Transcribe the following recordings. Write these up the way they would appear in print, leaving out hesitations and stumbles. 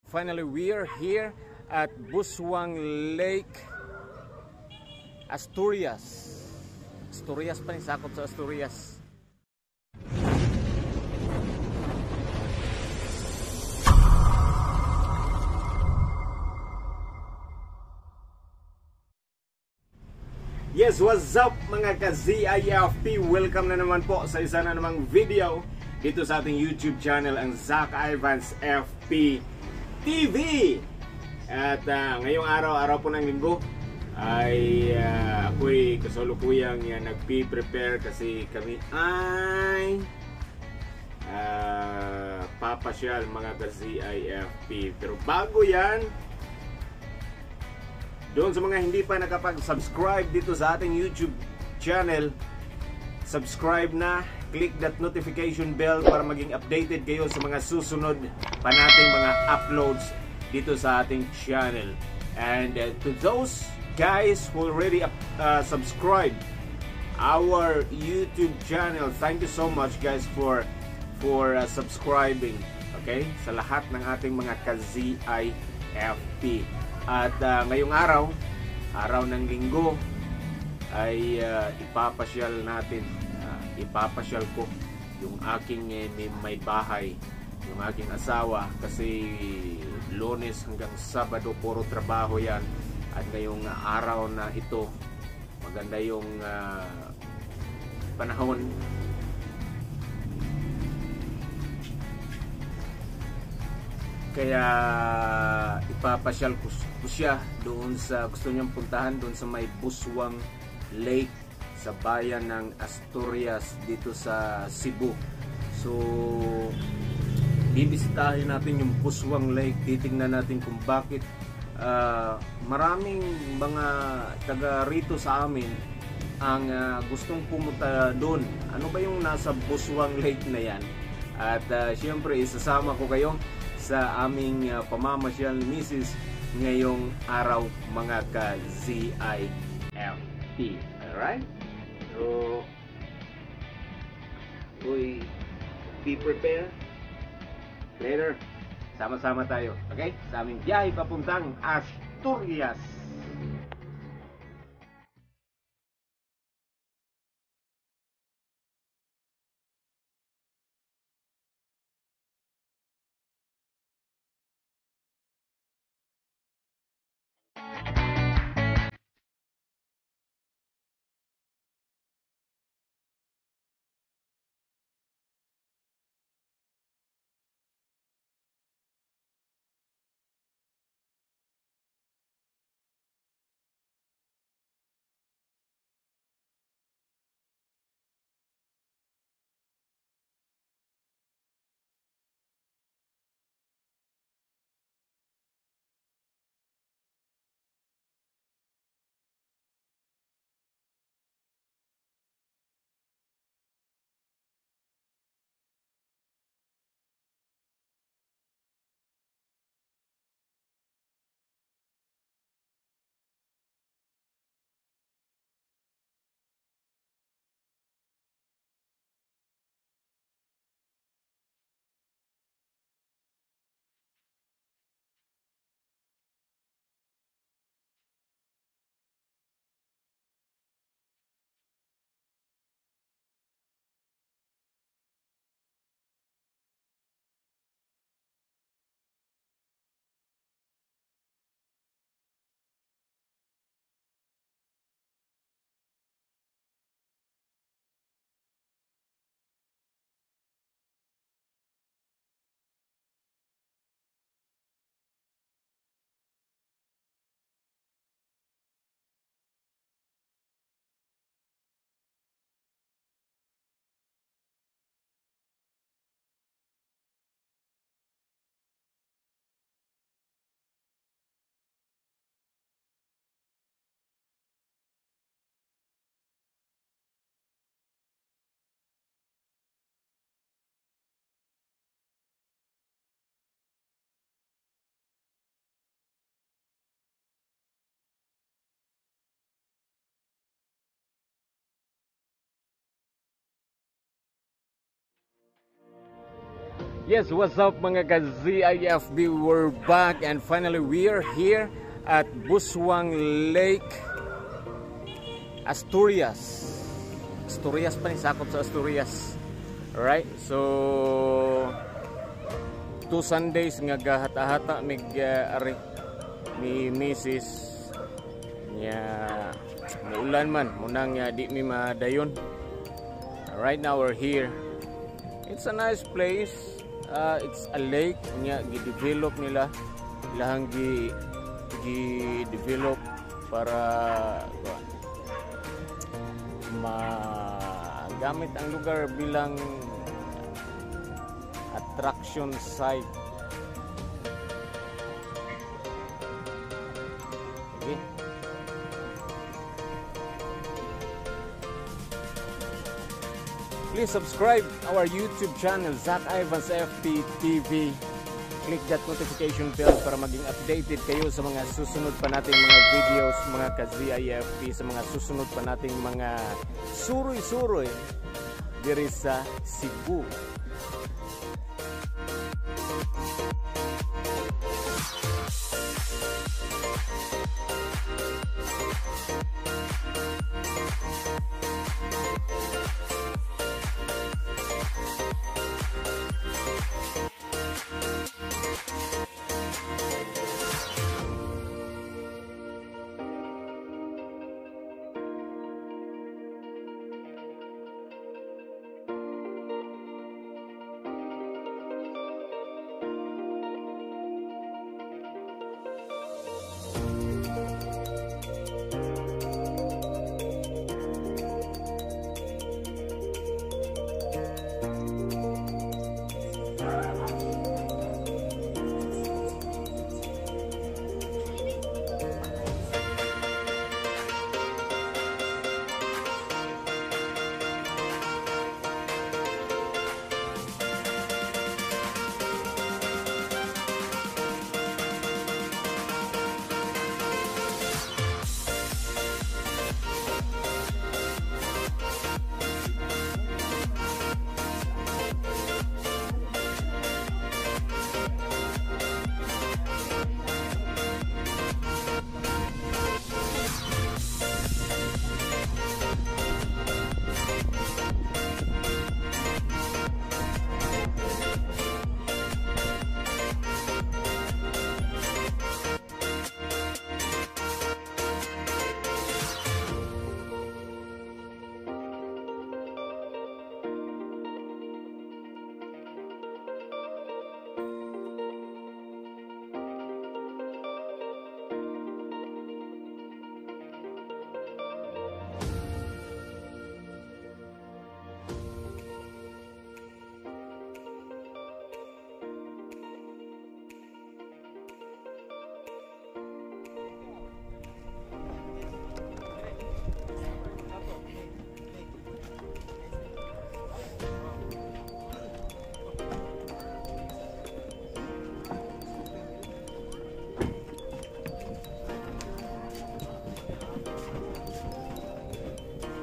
Finally, we are here at Buswang Lake, Asturias. Asturias pa rin, sakop sa Asturias. Yes, what's up mga ka-ZIFP? Welcome na naman po sa isa na namang video dito sa ating YouTube channel, ang Zac Ivans FP TV. At ngayong araw po ng linggo ay ako'y kasalukuyang nagpi-prepare kasi kami ay papasyal mga ka-ZIFP. Pero bago yan, doon sa mga hindi pa nakapag-subscribe dito sa ating YouTube channel, subscribe na, click that notification bell para maging updated kayo sa mga susunod pa nating mga uploads dito sa ating channel. And to those guys who already subscribe our YouTube channel, thank you so much guys for subscribing, okay, sa lahat ng ating mga ka-ZIFP. At ngayong araw ng linggo ay ipapasyal ko yung aking may bahay, yung aking asawa, kasi Lunes hanggang Sabado puro trabaho yan. At ngayong araw na ito maganda yung panahon, kaya ipapasyal ko siya doon sa gusto niyang puntahan, doon sa may Buswang Lake sa bayan ng Asturias dito sa Cebu. So bibisitahin natin yung Buswang Lake, titingnan natin kung bakit maraming mga taga rito sa amin ang gustong pumunta doon. Ano ba yung nasa Buswang Lake na yan? At syempre isasama ko kayo sa aming pamamasyal ni Mrs. ngayong araw mga ka-ZIFP. Alright? So, be prepared. Later, sama-sama tayo. Okay? Sa aming biyahe papuntang Asturias. Yes, what's up mga ka-ZIFB? We're back and finally we're here at Buswang Lake, Asturias. Asturias pa ni, sakop sa Asturias. Alright, so 2 Sundays nga gahata-hata mig ni Mrs. nya muulan man munang di mi madayon. Right now we're here. It's a nice place. It's a lake nya gi-develop nila, ilahang gi-develop para magamit ang lugar bilang attraction site. Okay. Please subscribe our YouTube channel, Zach Ivans FPTV. Click that notification bell para maging updated kayo sa mga susunod pa nating mga videos, mga ka-ZIFP, sa mga susunod pa nating mga suroy-suroy diri sa Cebu.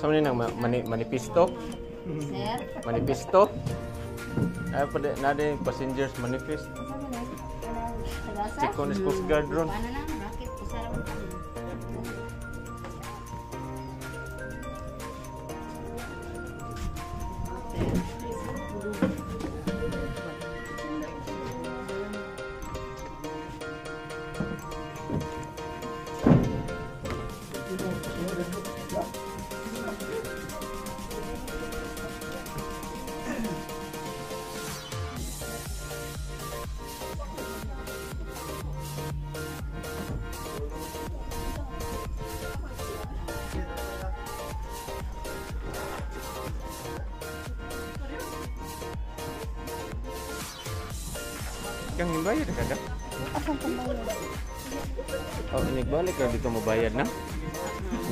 Sama ni nang manifesto? Sir? Manifesto? Ay, pada nada yung passengers manifest. Check on is Coast Guard ron. Paano lang? Bakit? Usara mo kami. Kang bayad ka da? Asan kang bayad? Oh, nagbalik ra dito mo bayad na?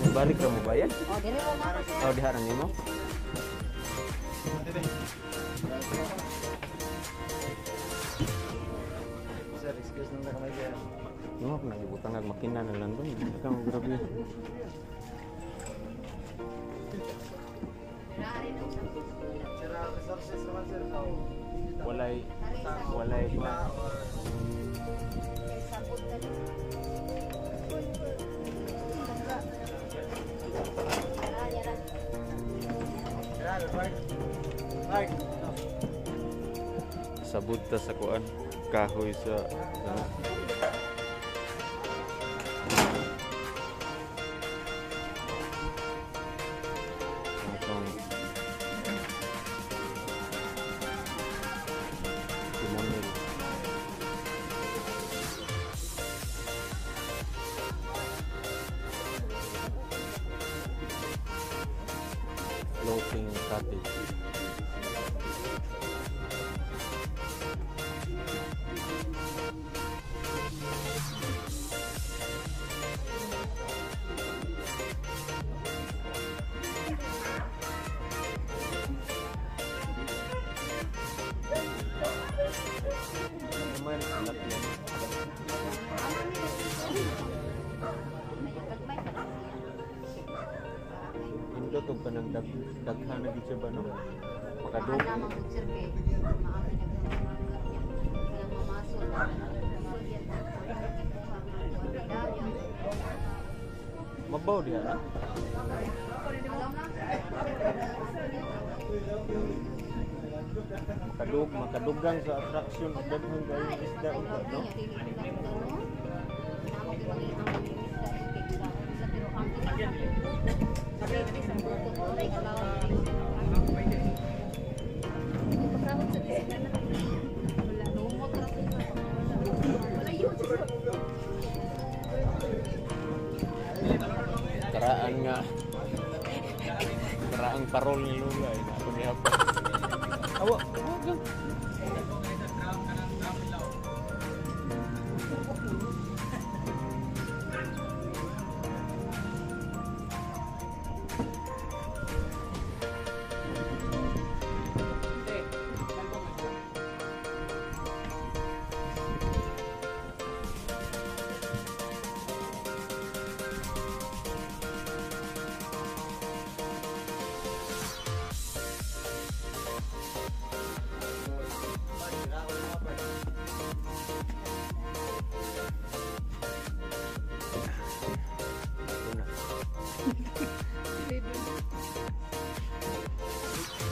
Nagbalik ra mo bayad? Oh, dire mo na sir. Oh, diharang nimo. Sir, excuse nang nakamay kaya. Ano ko nang ibutang ng makina na lang doon. Ikaw grabe. Sir, resources naman sir. Walay Iba na. or Sabot na rin. Yara. Grabe, Mark. Mark. Sabot ta sa kuan kahoy sa atong timonel. Floating cottage. Naman, anak yan. Indot og kanang daghan na gid siya ba no? Makadug. Mabaw diha na. Makadugang sa attraction ug daghang kay isda ug no. Karaang parol ni Lula ina ako ni Apo. Awa, wag.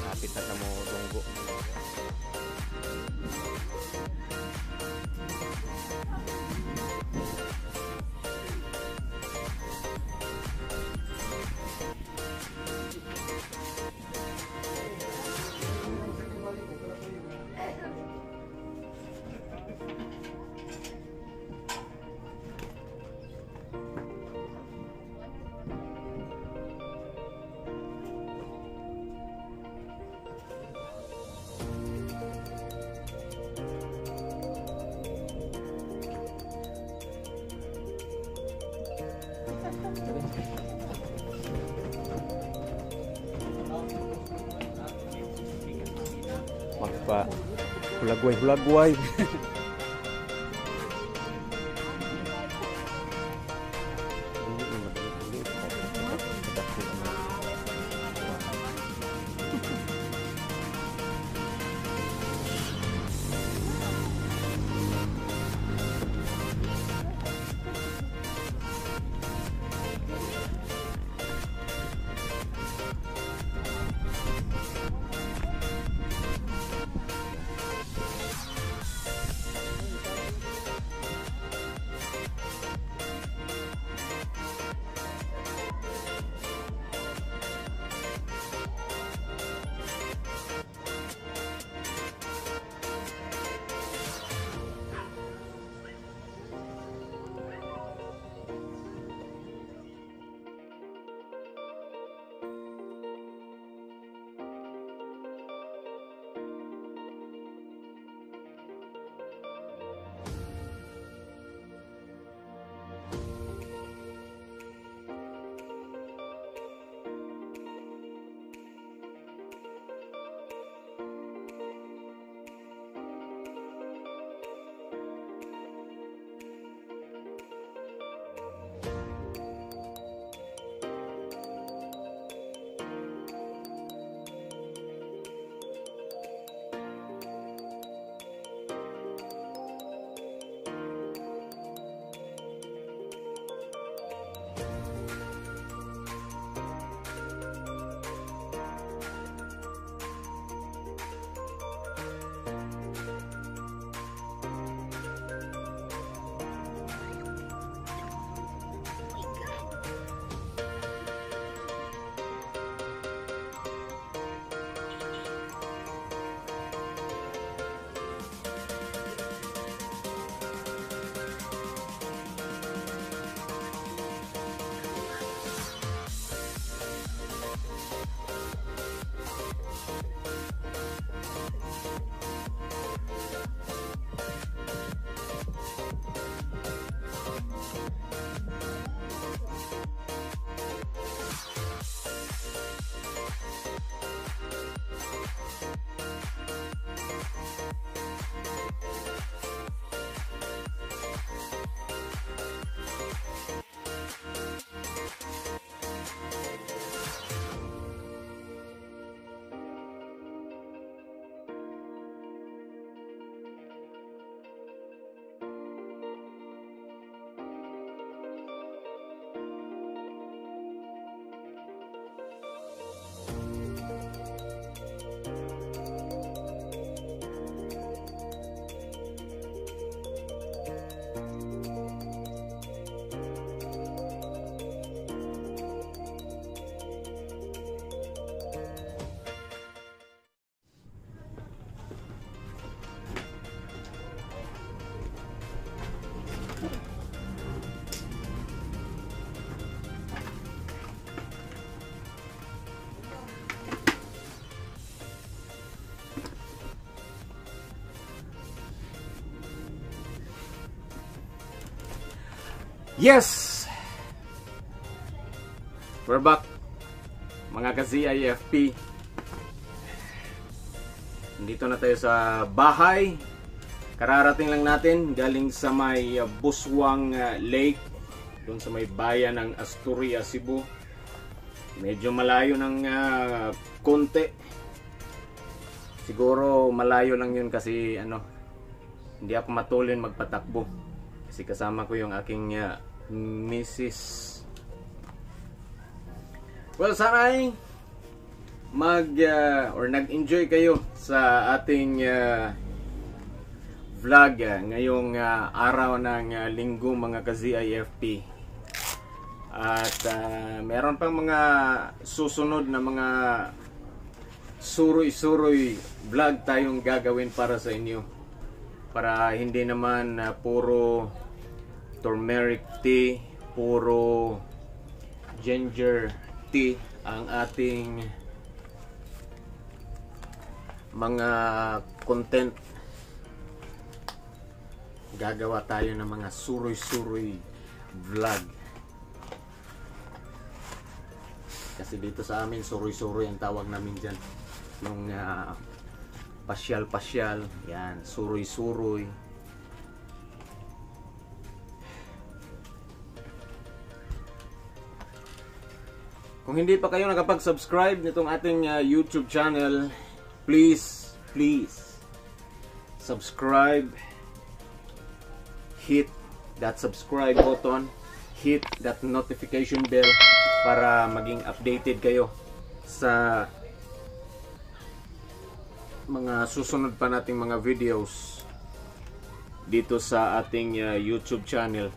Kapit na mo tunggo. Magpa hulagway. Yes! We're back, mga ka-ZIFP. Nandito na tayo sa bahay. Kararating lang natin galing sa may Buswang Lake, doon sa may bayan ng Asturias, Cebu. Medyo malayo ng konti. Siguro malayo lang yun kasi hindi ako matulin magpatakbo. Kasi kasama ko yung aking Mrs. Well, sana ay nag-enjoy kayo sa ating vlog ngayong araw ng linggo, mga ka-ZIFP. At meron pang mga susunod na mga suroy-suroy vlog tayong gagawin para sa inyo. Para hindi naman puro turmeric tea, puro ginger tea ang ating mga content. Gagawa tayo ng mga suroy-suroy vlog. Kasi dito sa amin, suroy-suroy ang tawag namin dyan. Yung pasyal-pasyal, yan, suroy-suroy. Kung hindi pa kayo nakapag-subscribe nitong ating YouTube channel, please subscribe. Hit that subscribe button, hit that notification bell para maging updated kayo sa mga susunod pa nating mga videos dito sa ating YouTube channel,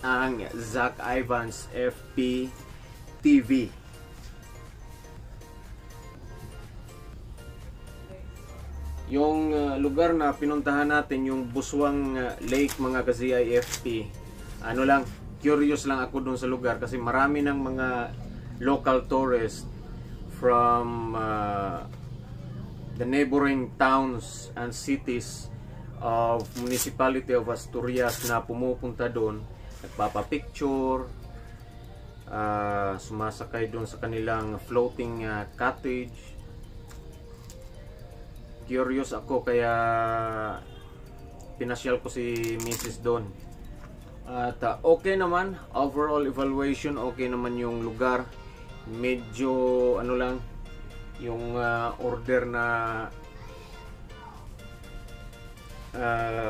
ang Zack Ivans FP TV. Yung lugar na pinuntahan natin, yung Buswang Lake, mga ka-ZIFP, curious lang ako dun sa lugar kasi marami ng mga local tourists from the neighboring towns and cities of municipality of Asturias na pumupunta doon, nagpapapicture, sumasakay doon sa kanilang floating cottage. Curious ako kaya pinasyal ko si Mrs. doon. At okay naman, overall evaluation, okay naman yung lugar. Medyo yung order na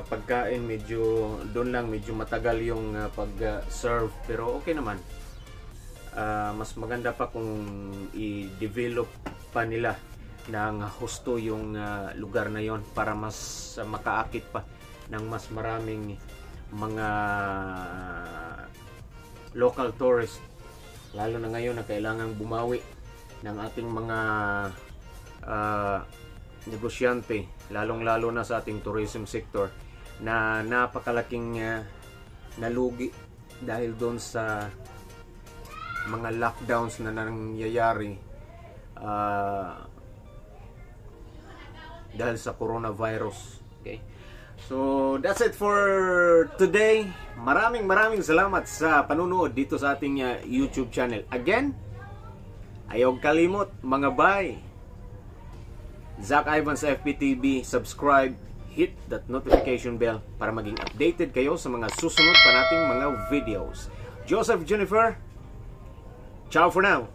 pagkain, medyo doon lang, medyo matagal yung pag-serve, pero okay naman. Mas maganda pa kung i-develop pa nila ng husto yung lugar na yon para mas makaakit pa ng mas maraming mga local tourists, lalo na ngayon na kailangang bumawi ng ating mga negosyante, lalong-lalo na sa ating tourism sector na napakalaking nalugi dahil doon sa mga lockdowns na nangyayari dahil sa coronavirus. Okay? So, that's it for today. Maraming salamat sa panunood dito sa ating YouTube channel. Again, ayaw kalimot, mga bay. Zack Ivans FPTV, subscribe, hit that notification bell para maging updated kayo sa mga susunod pa nating mga videos. Joseph Junifer, ciao for now.